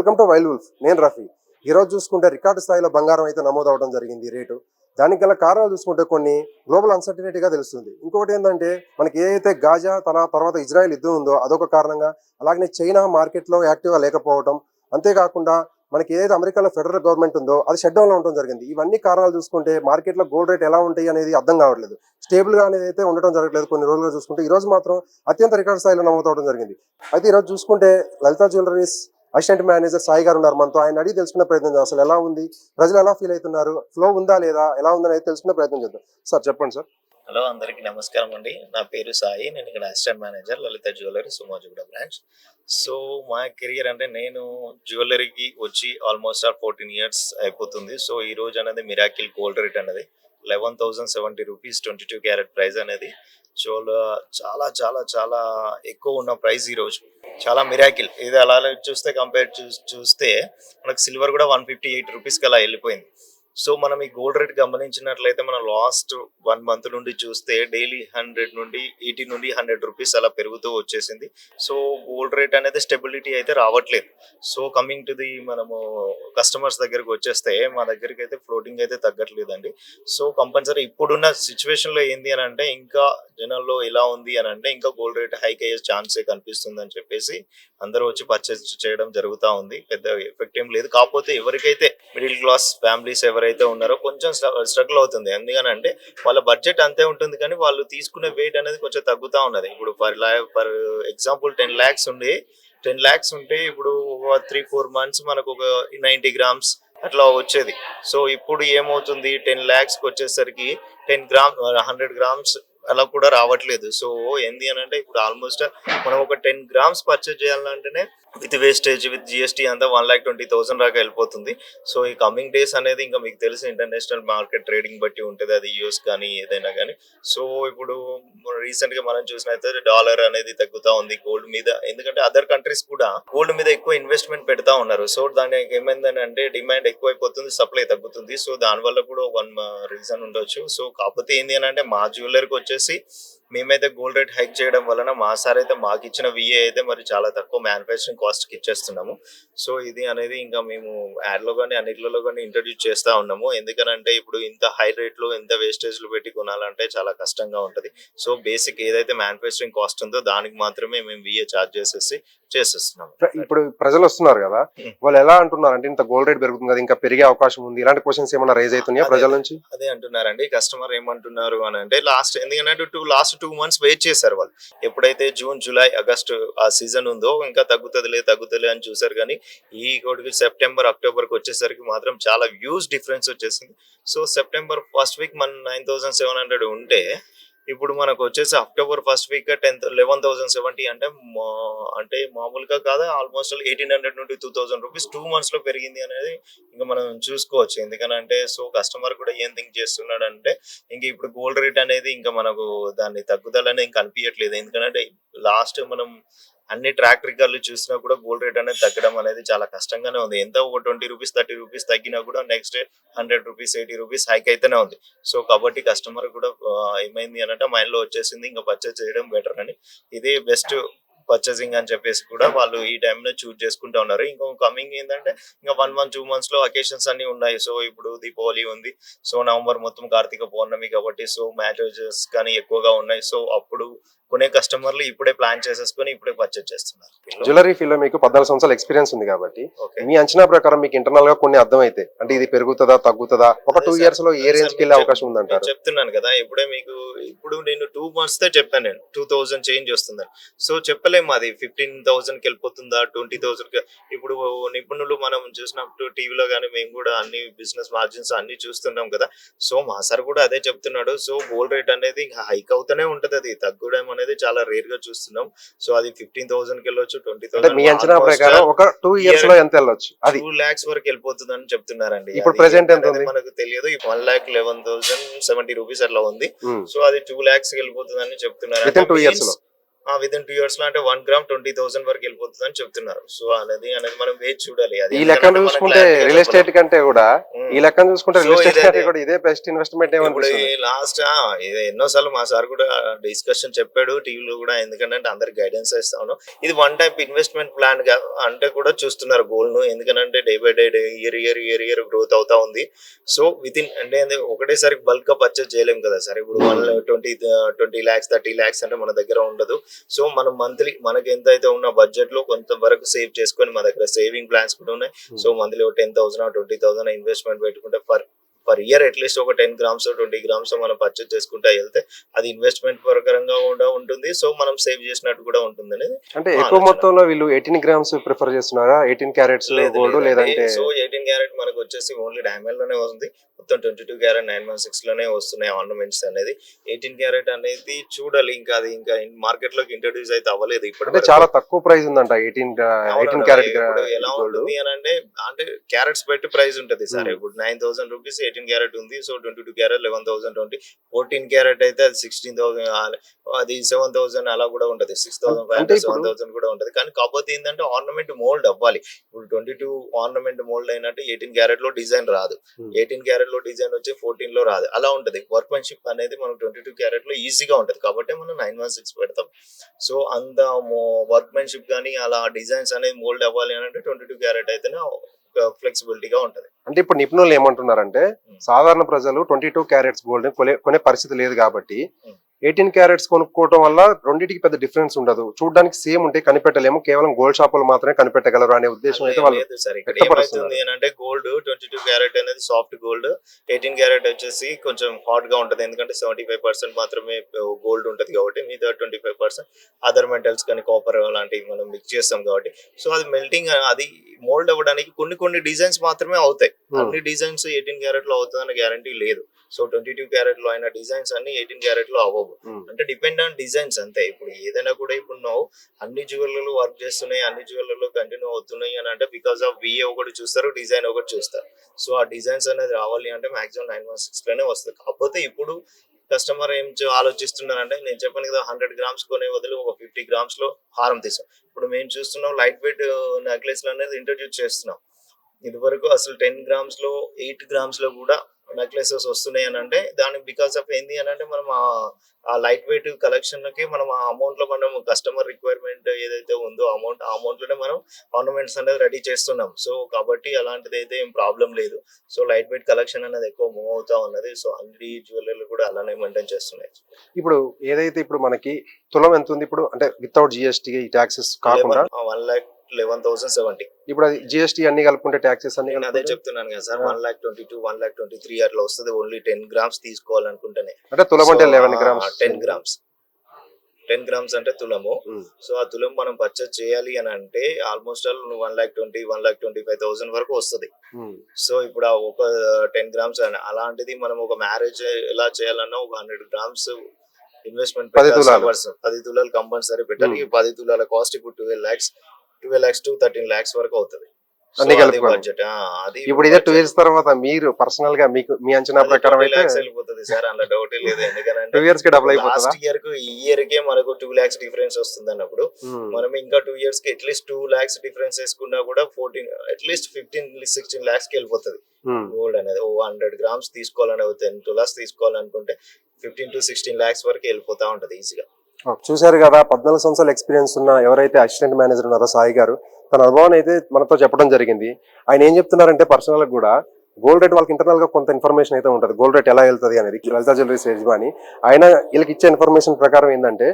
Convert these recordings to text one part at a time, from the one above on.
Welcome to wild wolf. నేను రఫీ. ఈరోజు చూసుకుంటే రికార్డు స్థాయిలో బంగారం అయితే నమోదవడం జరిగింది రేటు. దానికి గల కారణాలు చూసుకుంటే కొన్ని గ్లోబల్ అన్సర్టినిటీగా తెలుస్తుంది. ఇంకొకటి ఏంటంటే మనకి ఏదైతే గాజా తర్వాత ఇజ్రాయెల్ యుద్ధం ఉందో అదొక కారణంగా, అలాగే చైనా మార్కెట్లో యాక్టివ్గా లేకపోవడం, అంతేకాకుండా మనకి ఏదైతే అమెరికాలో ఫెడరల్ గవర్నమెంట్ ఉందో అది షట్ డౌన్లో ఉండడం జరిగింది. ఇవన్నీ కారణాలు చూసుకుంటే మార్కెట్లో గోల్డ్ రేట్ ఎలా ఉంటాయి అనేది అర్థం కావట్లేదు. స్టేబుల్గా అనేది అయితే ఉండడం జరగట్లేదు. కొన్ని రోజులుగా చూసుకుంటే ఈ రోజు మాత్రం అత్యంత రికార్డు స్థాయిలో నమోదవడం జరిగింది. అయితే ఈరోజు చూసుకుంటే లలిత జ్యువెలరీస్ అసిస్టెంట్ మేనేజర్ సాయి గారు ఉన్నారు మనతో. ఆయన అడిగి తెలుసుకునే ప్రయత్నం చేద్దాం. అసలు ఎలా ఉంది, ప్రజలు ఎలా ఫీల్ అవుతున్నారు, ఫ్లో ఉందా లేదా, ఎలా ఉందని అయితే తెలుసుకునే ప్రయత్నం చేద్దాం. సార్ చెప్పండి సార్. హలో, అందరికి నమస్కారం అండి. నా పేరు సాయి. నేను ఇక్కడ అసిస్టెంట్ మేనేజర్ లలిత జ్యువెలరీ సుమోజిగూడ బ్రాంచ్. సో మా కెరియర్ అంటే నేను జ్యువెలరీకి వచ్చి ఆల్మోస్ట్ 14 years అయిపోతుంది. సో ఈ రోజు అనేది మిరాకిల్ గోల్డ్ రేట్ అనేది 11,070 రూపీస్ 22 క్యారెట్ ప్రైస్ అనేది చాలా చాలా చాలా చాలా ఎక్కువ ఉన్న ప్రైస్ ఈ రోజు. చాలా మిరాకిల్. ఇది అలా చూస్తే కంపేర్ చూస్తే మనకు సిల్వర్ కూడా 158 రూపీస్కి అలా వెళ్ళిపోయింది. సో మనం ఈ గోల్డ్ రేట్ గమనించినట్లయితే మనం లాస్ట్ 1 month నుండి చూస్తే డైలీ 100 నుండి 80 నుండి 100 రూపీస్ అలా పెరుగుతూ వచ్చేసింది. సో గోల్డ్ రేట్ అనేది స్టెబిలిటీ అయితే రావట్లేదు. సో కమింగ్ టు ది మనము కస్టమర్స్ దగ్గరికి వచ్చేస్తే మా దగ్గరికి అయితే ఫ్లోటింగ్ అయితే తగ్గట్లేదండి. సో కంపల్సరీ ఇప్పుడున్న సిచ్యువేషన్లో ఏంది అని అంటే ఇంకా జనాల్లో ఎలా ఉంది అని అంటే ఇంకా గోల్డ్ రేట్ హైక్ అయ్యే ఛాన్సే కనిపిస్తుంది అని చెప్పేసి అందరూ వచ్చి పర్చేస్ చేయడం జరుగుతూ ఉంది. పెద్ద ఎఫెక్ట్ ఏం లేదు. కాకపోతే ఎవరికైతే మిడిల్ క్లాస్ ఫ్యామిలీస్ ఎవరైతే ఉన్నారో కొంచెం స్ట్రగుల్ అవుతుంది. ఎందుకనంటే వాళ్ళ బడ్జెట్ అంతే ఉంటుంది కానీ వాళ్ళు తీసుకునే వెయిట్ అనేది కొంచెం తగ్గుతూ ఉన్నది. ఇప్పుడు ఫర్ ఎగ్జాంపుల్ 10 lakhs ఉండి 10 lakhs ఉంటే ఇప్పుడు 3-4 months మనకు ఒక 90 grams అట్లా వచ్చేది. సో ఇప్పుడు ఏమవుతుంది, 10 lakhsకి వచ్చేసరికి 100 grams అలా కూడా రావట్లేదు. సో ఏంది అని అంటే ఇప్పుడు ఆల్మోస్ట్ మనం ఒక 10 grams పర్చేజ్ చేయాలంటేనే విత్ వేస్టేజ్ విత్ జిఎస్టీ అంతా 1,20,000 దాకా వెళ్ళిపోతుంది. సో ఈ కమింగ్ డేస్ అనేది ఇంకా మీకు తెలిసి ఇంటర్నేషనల్ మార్కెట్ ట్రేడింగ్ బట్టి ఉంటుంది, అది యూఎస్ కానీ ఏదైనా కానీ. సో ఇప్పుడు రీసెంట్ గా మనం చూసినైతే డాలర్ అనేది తగ్గుతా ఉంది గోల్డ్ మీద. ఎందుకంటే అదర్ కంట్రీస్ కూడా గోల్డ్ మీద ఎక్కువ ఇన్వెస్ట్మెంట్ పెడతా ఉన్నారు. సో దానికి ఏమైందని అంటే డిమాండ్ ఎక్కువైపోతుంది, సప్లై తగ్గుతుంది. సో దానివల్ల కూడా వన్ రీజన్ ఉండొచ్చు. సో కాకపోతే ఏంటి అని అంటే మా జ్యువెలరీకి వచ్చేసి మేమైతే గోల్డ్ రేట్ హైక్ చేయడం వలన మా సార్ అయితే మాకు ఇచ్చిన విఏ అయితే మరి చాలా తక్కువ మ్యానుఫ్యాక్చరింగ్ కాస్ట్కి ఇచ్చేస్తున్నాము. సో ఇది అనేది ఇంకా మేము యాడ్లో కానీ అన్నిట్లలో కానీ ఇంట్రడ్యూస్ చేస్తూ ఉన్నాము. ఎందుకనంటే ఇప్పుడు ఇంత హై రేట్లో ఇంత వేస్టేజ్లు పెట్టి కొనాలంటే చాలా కష్టంగా ఉంటుంది. సో బేసిక్ ఏదైతే మ్యానుఫ్యాక్చరింగ్ కాస్ట్ ఉందో దానికి మాత్రమే మేము విఏ ఛార్జ్ చేసేస్తున్నాము. ఇప్పుడు ప్రజలు వస్తున్నారు కదా, వాళ్ళు ఎలా అంటున్నారు అంటే ఇంత గోల్డ్ రేట్ పెరుగుతుంది కదా, ఇంకా పెరిగే అవకాశం ఉంది, ఇలాంటి క్వశ్చన్స్ ఏమైనా రైజ్ అవుతున్నాయా ప్రజల నుంచి? అదే అంటున్నారండి కస్టమర్. ఏమంటున్నారు అని అంటే ఎందుకంటే లాస్ట్ 2 months వెయిట్ చేశారు వాళ్ళు. ఎప్పుడైతే జూన్, జూలై, ఆగస్టు ఆ సీజన్ ఉందో ఇంకా తగ్గుతుంది అని చూసారు. కానీ ఈ కోటికి సెప్టెంబర్, అక్టోబర్కి వచ్చేసరికి మాత్రం చాలా హ్యూజ్ డిఫరెన్స్ వచ్చేసింది. సో సెప్టెంబర్ ఫస్ట్ వీక్ మన 9,700 ఉంటే ఇప్పుడు మనకు వచ్చేసి అక్టోబర్ ఫస్ట్ వీక్ 11,070 అంటే మామూలుగా కాదు, ఆల్మోస్ట్ 1,800 నుండి 2,000 రూపీస్ 2 months లో పెరిగింది అనేది ఇంకా మనం చూసుకోవచ్చు. ఎందుకనంటే సో కస్టమర్ కూడా ఏం థింక్ చేస్తున్నాడు అంటే ఇంక ఇప్పుడు గోల్డ్ రేట్ అనేది ఇంకా మనకు దాన్ని తగ్గుదలని ఇంకా కనిపించట్లేదు. ఎందుకంటే లాస్ట్ మనం అన్ని ట్రాక్ రికార్డులు చూసినా కూడా గోల్డ్ రేట్ అనేది తగ్గడం అనేది చాలా కష్టంగానే ఉంది. ఎంత ఒక 20 రూపీస్ 30 రూపీస్ తగ్గినా కూడా నెక్స్ట్ 100 రూపీస్ 80 రూపీస్ హైక్ అయితేనే ఉంది. సో కాబట్టి కస్టమర్ కూడా ఏమైంది అనంటే మైండ్ లో వచ్చేసింది ఇంకా పర్చేజ్ చేయడం బెటర్ అని, ఇదే బెస్ట్ పర్చేసింగ్ అని చెప్పేసి కూడా వాళ్ళు ఈ టైంలో చూజ్ చేసుకుంటా ఉన్నారు. ఇంకో కమింగ్ ఏంటంటే ఇంకా 1 month 2 months లో అకేషన్స్ అన్ని ఉన్నాయి. సో ఇప్పుడు దీపావళి ఉంది. సో నవంబర్ మొత్తం కార్తీక పౌర్ణమి కాబట్టి సో మ్యారేజెస్ కానీ ఎక్కువగా ఉన్నాయి. సో అప్పుడు కొనే కస్టమర్లు ఇప్పుడే ప్లాన్ చేసేసుకుని ఇప్పుడే పర్చేజ్ చేస్తున్నారు. జ్యువెలరీ ఫీల్డ్ లో మీకు 14 సంవత్సరాల ఎక్స్పీరియన్స్ ఉంది కాబట్టి మీ అంచనా ప్రకారం మీకు ఇంటర్నల్ గా కొన్ని అర్థమైతే అంటే ఇది పెరుగుతుందా తగ్గుతుందా, ఒక 2 years లో ఏ రేంజ్ కి వెళ్ళే అవకాశం ఉందంటారు? చెప్తున్నాను కదా ఇప్పుడు నేను 2 months తో చెప్పాను, నేను 2,000 చేంజ్ వస్తుందని. సో చెప్పలేము అది 15,000కి వెళ్ళిపోతుందా 20,000కి. ఇప్పుడు నిపుణులు మనం చూసినప్పుడు టీవీలో కానీ మేము కూడా అన్ని బిజినెస్ మార్జిన్స్ అన్ని చూస్తున్నాం కదా. సో మా సార్ కూడా అదే చెప్తున్నాడు. సో గోల్డ్ రేట్ అనేది హైక్ అవుతూనే ఉంటది, అది తగ్గడం అనేది చాలా రేర్ గా చూస్తున్నాం. సో అది 15,000కి వెళ్ళొచ్చు, 20,000. మీ అంచనా ప్రకారం ఒక 2 years లో ఎంత వెళ్ళొచ్చు? అది 2 lakhs వరకు వెళ్ళిపోతుందని చెప్తున్నారండి. ఇప్పుడు ప్రెసెంట్ ఎంత ఉంది మనకు తెలియదు. 1,11,070 రూపీస్ అట్లా ఉంది. సో అది 2 lakhs వెళ్ళిపోతుందని చెప్తున్నారు. 2 years లో విత్ ఇన్ 2 years లో అంటే 1 గ్రామ్ 20,000 వరకు వెళ్ళిపోతుంది అని చెప్తున్నారు. సో అనేది మనం వేచి చూడాలి. అది ఈ లెక్కను చూసుకుంటే రియల్ ఎస్టేట్ కంటే కూడా రియల్ ఎస్టేట్ కంటే కూడా ఇదే బెస్ట్ ఇన్వెస్ట్మెంట్ ఇప్పుడు లాస్ట్ ఎన్నోసార్లు మా సార్ కూడా డిస్కషన్ చెప్పాడు టీవీలో కూడా. ఎందుకంటే అందరికి గైడెన్స్ ఇస్తాను. ఇది వన్ టైప్ ఇన్వెస్ట్మెంట్ ప్లాన్ గా అంటే కూడా చూస్తున్నారు గోల్డ్ ను. ఎందుకంటే day by day year growth అవుతా ఉంది. సో విత్ ఇన్ అంటే ఒకటేసారి బల్క్ గా పర్చేస్ చేయలేము కదా సార్. ఇప్పుడు 20 lakhs 30 lakhs అంటే మన దగ్గర ఉండదు. సో మనం మంత్లీ మనకి ఎంత అయితే ఉన్న బడ్జెట్ లో కొంత వరకు సేవ్ చేసుకొని, మా దగ్గర సేవింగ్ ప్లాన్స్ కూడా ఉన్నాయి. సో మంత్లీ 10,000 20,000 ఇన్వెస్ట్మెంట్ పెట్టుకుంటే పర్ ఇయర్ అట్లీస్ట్ ఒక 10 grams 20 grams మనం పర్చేస్ చేసుకుంటా వెళ్తే అది ఇన్వెస్ట్మెంట్ పరంగా కూడా ఉంటుంది. సో మనం సేవ్ చేసినట్టు కూడా ఉంటుంది అనేది. అంటే ఎక్కువ మొత్తంలో వీళ్ళు 18 grams ప్రిఫర్ చేస్తున్నారా 18 carats గోల్డ్ లేదంటే? సో 18 carat మనకు వచ్చేసి ఓన్లీ డైమండ్ లోనే వస్తుంది. మొత్తం 22 carat 916 లోనే వస్తున్నాయి ఆర్నమెంట్స్ అనేది. 18 carat అనేది చూడాలి. ఇంకా అది ఇంకా మార్కెట్ లోకి ఇంట్రడ్యూస్ అయితే అవ్వలేదు ఇప్పుడు. చాలా తక్కువ ప్రైస్ ఉందంట 18 carat. ఎలా ఉంటుంది అని అంటే క్యారెట్స్ బట్టి ప్రైస్ ఉంటది సార్. ఇప్పుడు 9,000 రూపీస్ 18 carat ఉంది. సో 22 carat 11,020, 14 carat అయితే అది 16,000, అది 7,000 అలా కూడా ఉంటది. 6,500 7,000 కూడా ఉంటది. కానీ కాకపోతే ఏంటంటే ఆర్నమెంట్ మోల్డ్ అవ్వాలి. ఇప్పుడు 22 ఆర్నమెంట్ మోల్డ్ అయినట్టు 18 carat లో డిజైన్ రాదు. 18 carat లో డిజైన్ వచ్చి 14 లో రాదు. అలా ఉంటది. వర్క్మెన్షిప్ అనేది మనం 22 carat లో ఈజీగా ఉంటది కాబట్టి మనం 916 పెడతాం. సో అంత వర్క్మెన్షిప్ కానీ అలా డిజైన్స్ అనేది మోల్డ్ అవ్వాలి అని అంటే 22 carat అయితేనే ఫ్లెక్సిబిలిటీగా ఉంటది. అంటే ఇప్పుడు నిపుణులు ఏమంటున్నారంటే సాధారణ ప్రజలు 22 carats గోల్డ్ కొనే పరిస్థితి లేదు కాబట్టి 18 carats కొనుక్కోవడం వల్ల రెండింటికి పెద్ద డిఫరెన్స్ ఉండదు, చూడడానికి సేమ్ ఉంటే కనిపెట్టలేము, కేవలం గోల్డ్ షాపులు మాత్రమే కనిపెట్టగలరు అనే ఉద్దేశం అయితే వాళ్ళు ఏమవుతుంది అంటే గోల్డ్ 22 carat అనేది సాఫ్ట్ గోల్డ్, 18 carat వచ్చేసి కొంచెం హాట్ గా ఉంటది. ఎందుకంటే 75% మాత్రమే గోల్డ్ ఉంటది కాబట్టి మిగతా 25% అదర్ మెటల్స్ కానీ కాపర్ లాంటివి మనం మిక్స్ చేస్తాం కాబట్టి సో అది మెల్టింగ్ అది మోల్డ్ అవ్వడానికి కొన్ని డిజైన్స్ మాత్రమే అవుతాయి. అన్ని డిజైన్స్ 18 carat లో అవుతుందని గ్యారంటీ లేదు. సో 22 carat లో అయిన డిజైన్స్ అన్ని 18 carat లో అవ్వవు. అంటే డిపెండ్ ఆన్ డిజైన్స్ అంతే. ఇప్పుడు ఏదైనా కూడా ఇప్పుడు నువ్వు అన్ని జ్యువెలర్లు వర్క్ చేస్తున్నాయి, అన్ని జ్యువెలర్లు కంటిన్యూ అవుతున్నాయి అని అంటే బికాస్ ఆఫ్ విఏ ఒకటి చూస్తారు, డిజైన్ ఒకటి చూస్తారు. సో ఆ డిజైన్స్ అనేది రావాలి అంటే మాక్సిమం 916 లోనే వస్తుంది. కాకపోతే ఇప్పుడు కస్టమర్ ఏం ఆలోచిస్తున్నారంటే నేను చెప్పాను కదా 100 grams కొనే బదులు ఒక 50 grams లో హారం తీసాం. ఇప్పుడు మేము చూస్తున్నాం లైట్ వెయిట్ నెక్లెస్ అనేది ఇంట్రడ్యూస్ చేస్తున్నాం. ఇది వరకు అసలు 10 grams లో 8 grams లో కూడా నెక్లెసెస్ వస్తున్నాయి అని అంటే దానికి బికాస్ ఆఫ్ ఏంది అని అంటే మనం ఆ లైట్ వెయిట్ కలెక్షన్ కి మనం ఆ అమౌంట్ లో మనం కస్టమర్ రిక్వైర్మెంట్ ఏదైతే ఉందో అమౌంట్ లోనే మనం ఆర్నమెంట్స్ అనేది రెడీ చేస్తున్నాం. సో కాబట్టి అలాంటిది అయితే ఏం ప్రాబ్లం లేదు. సో లైట్ వెయిట్ కలెక్షన్ అనేది ఎక్కువ మూవ్ అవుతా ఉన్నది. సో అన్ని జ్యువెలర్లు కూడా అలానే మెయింటైన్ చేస్తున్నాయి. ఇప్పుడు ఏదైతే ఇప్పుడు మనకి తులం ఎంత ఉంది ఇప్పుడు అంటే వితౌట్ జిఎస్టీ టాక్సెస్ కాకుండా 1,11,070. ఇప్పుడు అది జిఎస్టీ అన్ని కలుపుకుంటే టాక్సెస్ అన్ని అదే చెప్తున్నాను కదా సార్ 1,22,000 1,23,000 అట్లా వస్తుంది. Only 10 grams తీసుకోవాలనుకుంటేనే. అంటే తులం అంటే 11 grams 10 grams 10 grams అంటే తులము. సో ఆ తులం మనం పర్చేస్ చేయాలి అని అంటే ఆల్మోస్ట్ 1,20,000 1,25,000 వరకు వస్తుంది. సో ఇప్పుడు ఒక 10 grams అలాంటిది మనం ఒక మ్యారేజ్ ఎలా చేయాలన్నా ఒక 100 grams ఇన్వెస్ట్మెంట్ 10 తులాలు కంపల్సరీ పెట్టాలి. 10 తులాల కాస్ట్ ఇప్పుడు 12 lakhs to 13 lakhs వరకు అవుతుంది. బడ్జెట్ ఇప్పుడు ఇదే 2 years తర్వాత మీరు పర్సనల్ గా మీకు మీ అంచనా ప్రకారం అయితే వెళ్ళిపోతుంది సార్, అందులో డౌట్ లేదు. ఎందుకంటే 2 years కి డబుల్ అయిపోతుంది. లాస్ట్ ఇయర్ కు ఈ ఇయర్ కే మనకు 2 lakhs డిఫరెన్స్ వస్తుంది అన్నప్పుడు మనం ఇంకా 2 years కి అట్లీస్ట్ 2 lakhs డిఫరెన్స్ వేసుకున్నా కూడా 15-16 lakhs కి వెళ్ళిపోతుంది గోల్డ్ అనేది. 100 grams తీసుకోవాలని 10 తులాస్ తీసుకోవాలనుకుంటే 15-16 lakhs వరకు వెళ్ళిపోతా ఉంటది ఈజీగా. చూశారు కదా 14 సంవత్సరాల ఎక్స్పీరియన్స్ ఉన్న ఎవరైతే అసిస్టెంట్ మేనేజర్ ఉన్నారో సాయి గారు తన అనుభవాన్ని అయితే మనతో చెప్పడం జరిగింది. ఆయన ఏం చెప్తున్నారంటే పర్సనల్ కూడా గోల్డ్ రేట్ వాళ్ళకి ఇంటర్నల్ గా కొంత ఇన్ఫర్మేషన్ అయితే ఉంటుంది, గోల్డ్ రేట్ ఎలా వెళ్తుంది అనేది. లలిత జ్యువెలరీస్ యజమాని ఆయన వీళ్ళకి ఇచ్చే ఇన్ఫర్మేషన్ ప్రకారం ఏంటంటే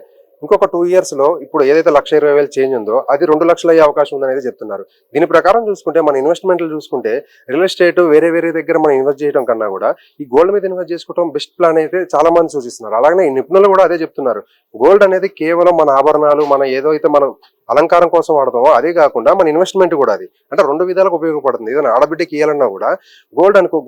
ఇంకొక 2 years లో ఇప్పుడు ఏదైతే 1,20,000 చేంజ్ ఉందో అది 2 లక్షలు అయ్యే అవకాశం ఉందనేది చెప్తున్నారు. దీని ప్రకారం చూసుకుంటే మన ఇన్వెస్ట్మెంట్లు చూసుకుంటే రియల్ ఎస్టేట్ వేరే దగ్గర మనం ఇన్వెస్ట్ చేయడం కన్నా కూడా ఈ గోల్డ్ మీద ఇన్వెస్ట్ చేసుకోవడం బెస్ట్ ప్లాన్ అయితే చాలా మంది సూచిస్తున్నారు. అలాగే నిపుణులు కూడా అదే చెప్తున్నారు. గోల్డ్ అనేది కేవలం మన ఆభరణాలు మన ఏదో అయితే మనం అలంకారం కోసం వాడతామో అదే కాకుండా మన ఇన్వెస్ట్మెంట్ కూడా అది అంటే 2 విధాలకు ఉపయోగపడుతుంది. ఏదైనా ఆడబిడ్డకి ఇవ్వాలన్నా కూడా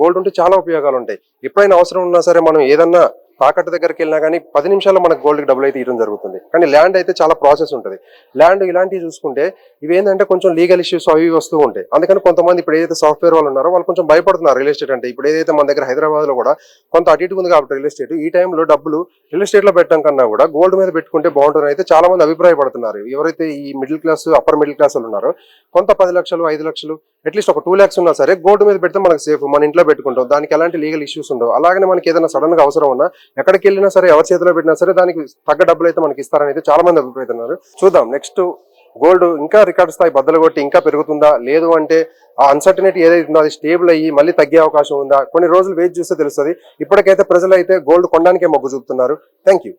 గోల్డ్ ఉంటే చాలా ఉపయోగాలు ఉంటాయి. ఎప్పుడైనా అవసరం ఉన్నా సరే మనం ఏదన్నా తాకట్టు దగ్గరికి వెళ్ళినా కానీ 10 నిమిషాల్లో మనకు గోల్డ్కి డబ్బులు అయితే ఇవ్వడం జరుగుతుంది. కానీ ల్యాండ్ అయితే చాలా ప్రాసెస్ ఉంటుంది. ల్యాండ్ ఇలాంటివి చూసుకుంటే ఇవి ఏంటంటే కొంచెం లీగల్ ఇష్యూస్ అవి వస్తూ ఉంటాయి. అందుకని కొంతమంది ఇప్పుడు ఏదైతే సాఫ్ట్వేర్ వాళ్ళు ఉన్నారో వాళ్ళు కొంచెం భయపడుతున్నారు రియల్ ఎస్టేట్ అంటే. ఇప్పుడు ఏదైతే మన దగ్గర హైదరాబాద్లో కూడా కొంత అటు ఇటు ఉంది కాబట్టి రియల్ ఎస్టేట్, ఈ టైంలో డబ్బులు రియల్ ఎస్టేట్లో పెట్టడం కన్నా కూడా గోల్డ్ మీద పెట్టుకుంటే బాగుంటుందని అయితే చాలా మంది అభిప్రాయపడుతున్నారు. ఎవరైతే ఈ middle class upper middle class వాళ్ళు ఉన్నారో కొంత 10 లక్షలు 5 లక్షలు అట్లీస్ట్ ఒక 2 lakhs ఉన్నా సరే గోల్డ్ మీద పెడితే మనకు సేఫ్, మన ఇంట్లో పెట్టుకుంటాం, దానికి ఎలాంటి లీగల్ ఇష్యూస్ ఉండవు. అలాగనే మనకి ఏదైనా సడన్ గా అవసరం ఉన్నా ఎక్కడికి వెళ్ళినా సరే ఎవరి చేతిలో పెట్టినా సరే దానికి తగ్గ డబ్బులు అయితే మనకి ఇస్తారని అయితే చాలా మంది అభిప్రాయపడుతున్నారు. చూద్దాం నెక్స్ట్ గోల్డ్ ఇంకా రికార్డ్ స్థాయి బద్దలు కొట్టి ఇంకా పెరుగుతుందా, లేదు అంటే ఆ అన్సర్టనిటీ ఏదైతే ఉందో అది స్టేబుల్ అయ్యి మళ్ళీ తగ్గే అవకాశం ఉందా, కొన్ని రోజులు వెయిట్ చూస్తే తెలుస్తుంది. ఇప్పటికైతే ప్రజలు అయితే గోల్డ్ కొనడానికే మొగ్గు చూపుతున్నారు. Thank you.